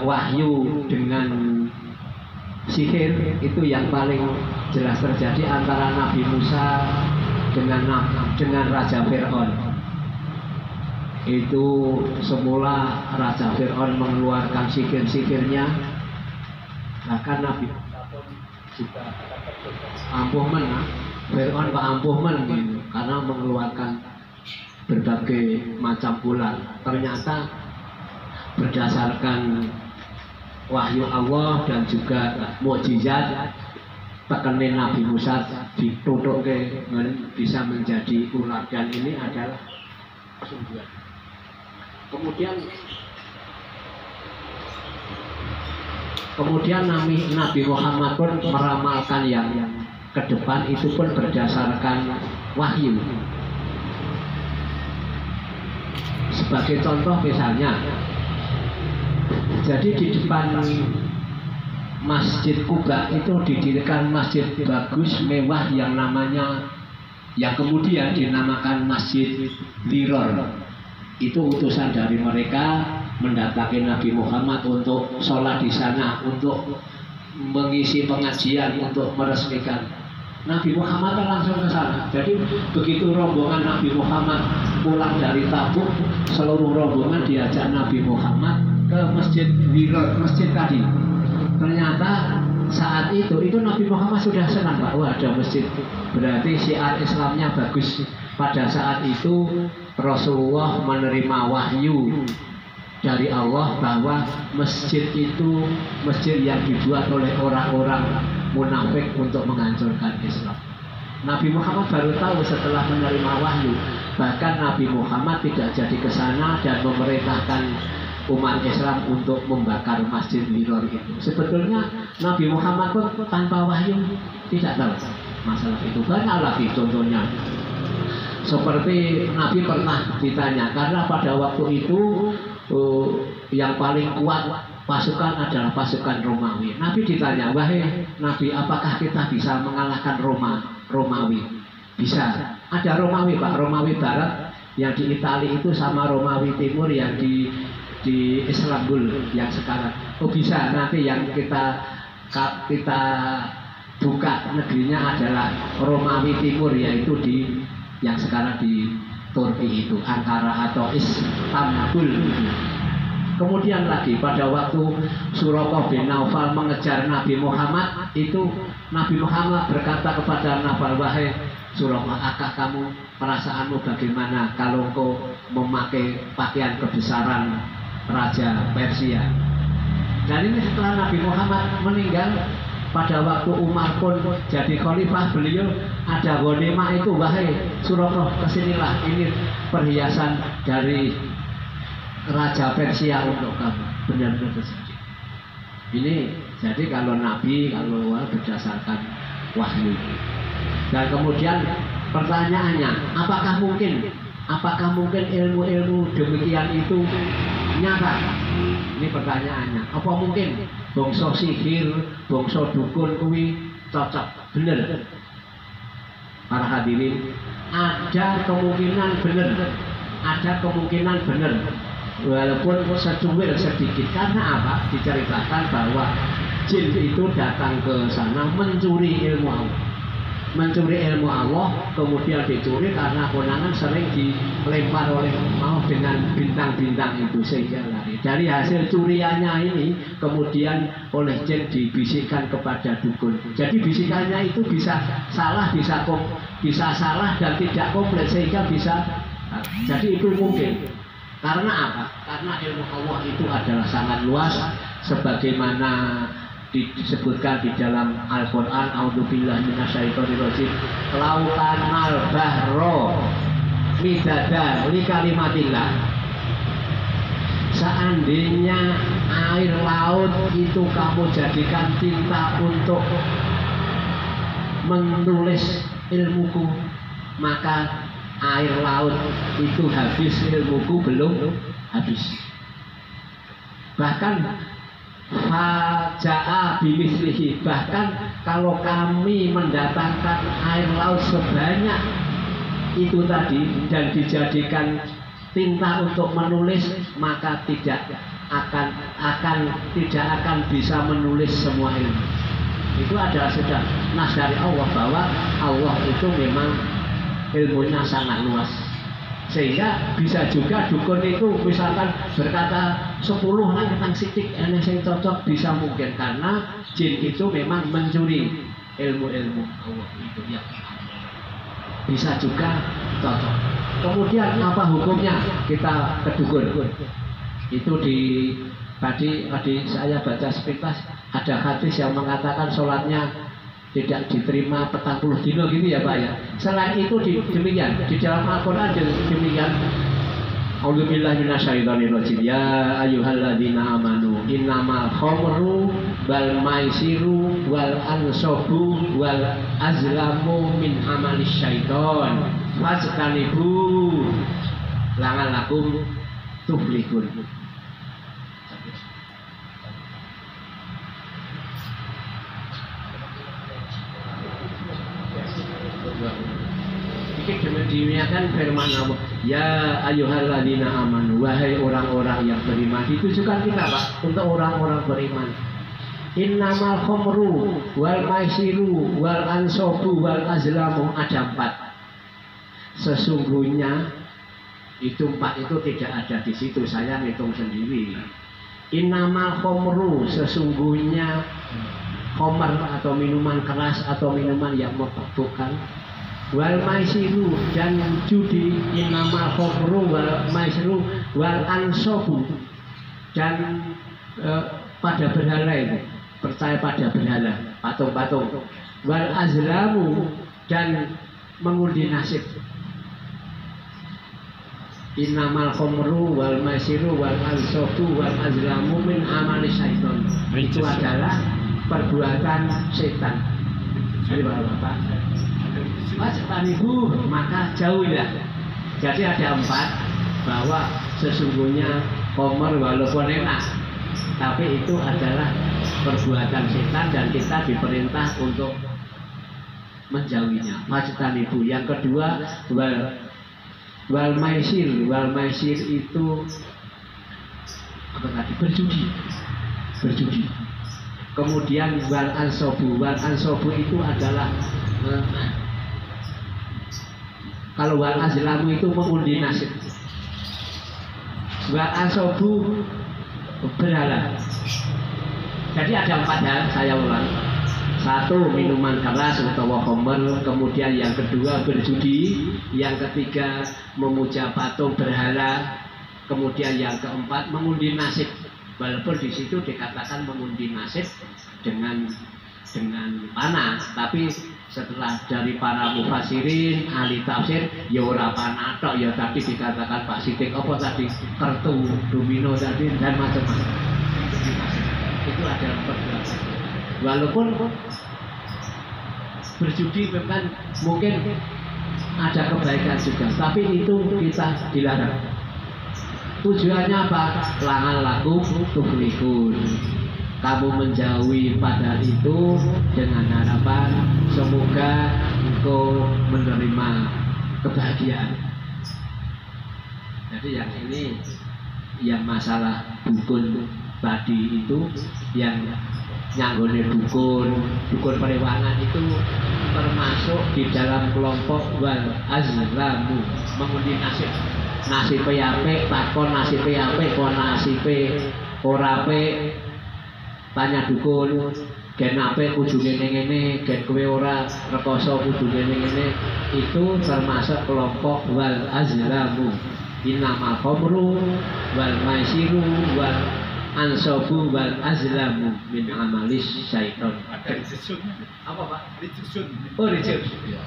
wahyu dengan sihir itu yang paling jelas terjadi antara Nabi Musa dengan Raja Fir'aun. Itu semula Raja Fir'aun mengeluarkan sihir-sihirnya, bahkan Nabi Musa pun juga ampuh men, Fir'aun Pak ampuh men gitu, karena mengeluarkan berbagai macam ular. Ternyata berdasarkan wahyu Allah dan juga mukjizat tekenin Nabi Musa ditutup bisa menjadi ular, dan ini adalah kesungguhan. Kemudian Nabi Muhammad pun meramalkan yang ke depan itu pun berdasarkan wahyu. Sebagai contoh misalnya, jadi di depan Masjid Kuba itu didirikan masjid bagus mewah yang kemudian dinamakan Masjid Diror. Itu utusan dari mereka mendatangi Nabi Muhammad untuk sholat di sana, untuk mengisi pengajian, untuk meresmikan. Nabi Muhammad langsung ke sana. Jadi begitu rombongan Nabi Muhammad pulang dari Tabuk, seluruh rombongan diajak Nabi Muhammad ke Masjid Diror, masjid tadi. Ternyata saat itu Nabi Muhammad sudah senang bahwa ada masjid, berarti syiar Islamnya bagus. Pada saat itu Rasulullah menerima wahyu dari Allah bahwa masjid itu masjid yang dibuat oleh orang-orang munafik untuk menghancurkan Islam. Nabi Muhammad baru tahu setelah menerima wahyu. Bahkan Nabi Muhammad tidak jadi ke sana dan memerintahkan umat Islam untuk membakar Masjid Diror itu. Sebetulnya Nabi Muhammad pun tanpa wahyu tidak tahu masalah itu. Banyak lagi contohnya. Seperti Nabi pernah ditanya, karena pada waktu itu yang paling kuat pasukan adalah pasukan Romawi. Nabi ditanya, wahai Nabi, apakah kita bisa mengalahkan Romawi? Bisa. Ada Romawi Pak, Romawi Barat yang di Italia itu sama Romawi Timur yang di Istanbul yang sekarang. Oh bisa, nanti yang kita buka negerinya adalah Romawi Timur, yaitu yang sekarang di Turki itu, Ankara atau Istanbul. Kemudian lagi pada waktu Suraqah bin Naufal mengejar Nabi Muhammad, itu Nabi Muhammad berkata kepada Naufal, wahai Suraqah, akak kamu perasaanmu bagaimana kalau kau memakai pakaian kebesaran Raja Persia? Dan ini setelah Nabi Muhammad meninggal, pada waktu Umar pun jadi khalifah, beliau ada ghanimah itu, wahai Suraqah, kesinilah, ini perhiasan dari Raja Persia untuk kamu. Benar-benar terjadi. Ini jadi kalau Nabi, kalau berdasarkan wahyu. Dan kemudian pertanyaannya, apakah mungkin ilmu-ilmu demikian itu nyata? Ini pertanyaannya. Apa mungkin bangsa sihir, bangsa dukun kuwi cocok? Bener. Para hadirin, ada kemungkinan bener. Ada kemungkinan bener. Walaupun secuil sedikit. Karena apa? Diceritakan bahwa jin itu datang ke sana mencuri ilmu Allah. Mencuri ilmu Allah, kemudian dicuri karena konangan sering dilempar oleh Allah dengan bintang-bintang itu sehingga lari. Dari hasil curiannya ini kemudian oleh jin dibisikkan kepada dukun. Jadi bisikannya itu bisa salah, bisa salah dan tidak komplit sehingga bisa. Jadi itu mungkin. Karena apa? Karena ilmu Allah itu adalah sangat luas, sebagaimana disebutkan di dalam Al-Quran, a'udzubillahi minasyaitonirrajim, lautan al-bahro midada li kalimatillah. Seandainya air laut itu kamu jadikan tinta untuk menulis ilmuku, maka air laut itu habis, ilmuku belum habis. Bahkan faja'a bimislihi, bahkan kalau kami mendatangkan air laut sebanyak itu tadi dan dijadikan tinta untuk menulis, maka tidak akan tidak akan bisa menulis semua ilmu. Itu adalah sudah nas dari Allah bahwa Allah itu memang ilmunya sangat luas. Sehingga bisa juga dukun itu misalkan berkata 10 tentang sidik yang cocok, bisa mungkin karena jin itu memang mencuri ilmu-ilmu Allah itu ya. Bisa juga cocok. Kemudian apa hukumnya kita ke dukun? Itu tadi saya baca sepintas ada hadis yang mengatakan sholatnya tidak diterima 40 dino gitu ya Pak ya. Selain itu demikian di dalam Al-Quran demikian. A'udzubillahi minasyaitonirrajim. Ya ayyuhalladzina amanu innamal khamru wal maisiru wal ansabu wal azlamu min amalis syaiton fajtanibu la'allakum tuflihun. Ini demikian firman Allah. Ya ayyuhalladzina amanu, wahai orang-orang yang beriman. Ditujukan kita Pak untuk orang-orang beriman. Innamal khamru wal maisiru wal ansabu wal azlamu, ada 4. Sesungguhnya itu 4 itu tidak ada di situ, saya hitung sendiri. Innamal khamru, sesungguhnya khamar atau minuman keras atau minuman yang memabukkan. Wal maisiru, dan judi. Innamal khamru wal maisiru wal ansabu, dan pada berhala itu, percaya pada berhala, patung-patung. Wal azlamu, dan mengundi nasib. Innamal khamru wal maisiru wal ansabu wal azlamu min amali syaiton. Itu adalah perbuatan setan. Jadi Bapak, wajtanibu, maka jauhilah. Jadi ada 4 bahwa sesungguhnya khamr walaupun enak, tapi itu adalah perbuatan setan dan kita diperintah untuk menjauhinya. Wajtanibu. Yang kedua wal maisir. Wal maisir itu apa tadi? Berjudi. Kemudian wal ansabu. Wal ansabu itu adalah kalau wal azlamu itu mengundi nasib. Wal ansabu berhala. Jadi ada 4 hal, saya ulang. 1, minuman keras atau khamr. Kemudian yang kedua berjudi. Yang ketiga memuja patung berhala. Kemudian yang keempat mengundi nasib. Walaupun di situ dikatakan mengundi nasib dengan panah, tapi setelah dari para mufassirin, ahli tafsir, ya ora panah tok, ya tadi dikatakan Pak Sidik apa tadi, kartu domino tadi dan macam-macam. Itu adalah perbuatan. Walaupun berjudi memang mungkin ada kebaikan juga, tapi itu kita dilarang. Tujuannya apa? La'allakum tuflihun. Kamu menjauhi pada itu dengan harapan semoga engkau menerima kebahagiaan. Jadi yang ini yang masalah dukun tadi itu, yang nyanggone dukun periwangan itu termasuk di dalam kelompok wal azlamu, mengundi nasib. Nasibe apik takon nasibe apik, kok nasibe ora apik tanya dukun, gen apik kudune ngene, gen kowe ora rekoso kudune ngene. Itu termasuk kelompok wal azlamu. Innamal khamru wal maisiru wal ansabu wal azlamu min amalis syaiton. Apa Pak? Rijsun. Oh rijsun. Iya.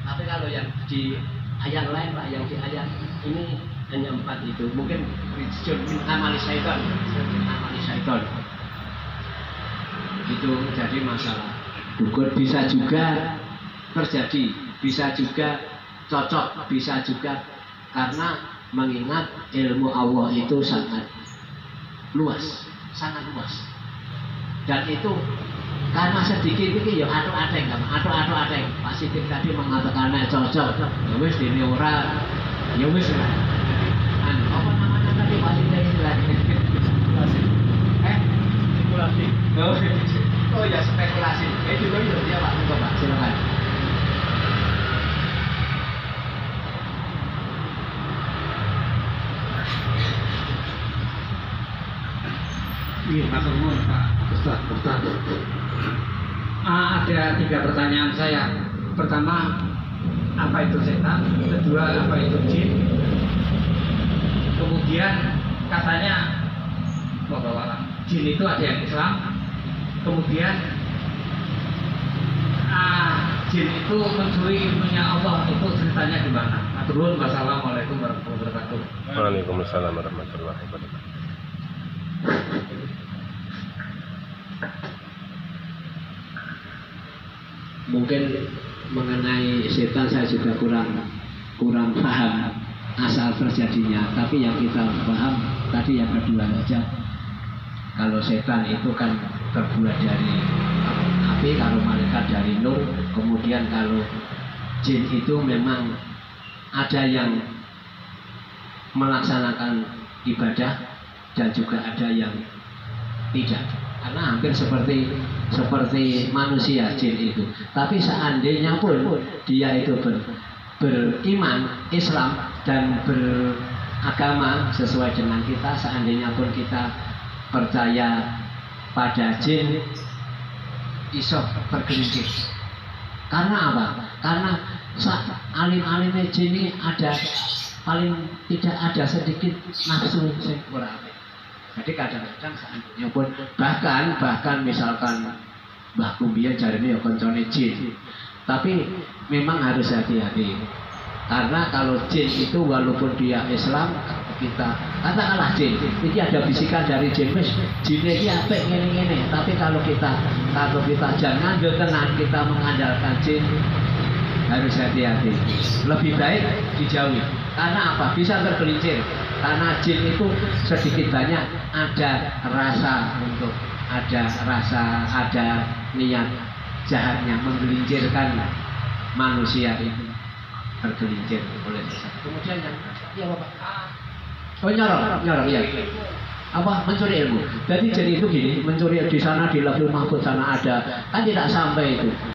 Tapi kalau yang di ayat lain Pak, yang di ayat ini hanya 4 itu. Mungkin rijsun min amalis syaiton. Itu jadi masalah. Dukun bisa juga terjadi, bisa juga cocok, bisa juga karena mengingat ilmu Allah itu sangat luas. Dan itu karena sedikit ini ya atu-ateng, Pak Sidik tadi mengatakan cocok, ya wis dene ora, ya wis lah. Apa namanya tadi Pak Sidik? ya spekulasi. Dulu ya Pak, monggo Pak, silakan. Iya, matur nuwun Pak Ustaz. Ada 3 pertanyaan saya. Pertama, apa itu setan? Kedua, apa itu jin? Kemudian katanya bahwa jin itu ada yang Islam. Kemudian jin itu mencuri ilmunya Allah, itu ceritanya gimana? Matur nuwun. Wassalamualaikum warahmatullahi wabarakatuh. Waalaikumsalam warahmatullahi wabarakatuh. Mungkin mengenai setan saya juga kurang paham asal terjadinya, tapi yang kita paham tadi yang kedua saja. Kalau setan itu kan terbuat dari api, kalau malaikat dari nur. Kemudian kalau jin itu memang ada yang melaksanakan ibadah dan juga ada yang tidak, karena hampir seperti manusia jin itu. Tapi seandainya pun dia itu beriman Islam dan beragama sesuai dengan kita, seandainya pun kita percaya pada jin, iso tergelincir. Karena apa? Karena alim-alimnya jin ini ada paling tidak ada sedikit nafsu sing ora apik. Jadi kadang-kadang seandainya pun bahkan misalkan Mbah Kumbiya jarine ya koncone jin. Tapi memang harus hati-hati. Karena kalau jin itu walaupun dia Islam, kita katakanlah jin, ini ada bisikan dari jin, jinnya ini apik ngene-ngene. Tapi kalau kita jangan tenang kita mengandalkan jin, harus hati-hati. Lebih baik dijauhi. Karena apa? Bisa tergelincir. Karena jin itu sedikit banyak ada niat jahatnya menggelincirkan manusia itu, tergelincir oleh setan. Kemudian yang ya Bapak, nyorong ya. Apa? Mencuri ilmu. Jadi itu gini, mencuri di sana di Lauhul Mahfuz sana ada, kan tidak sampai itu.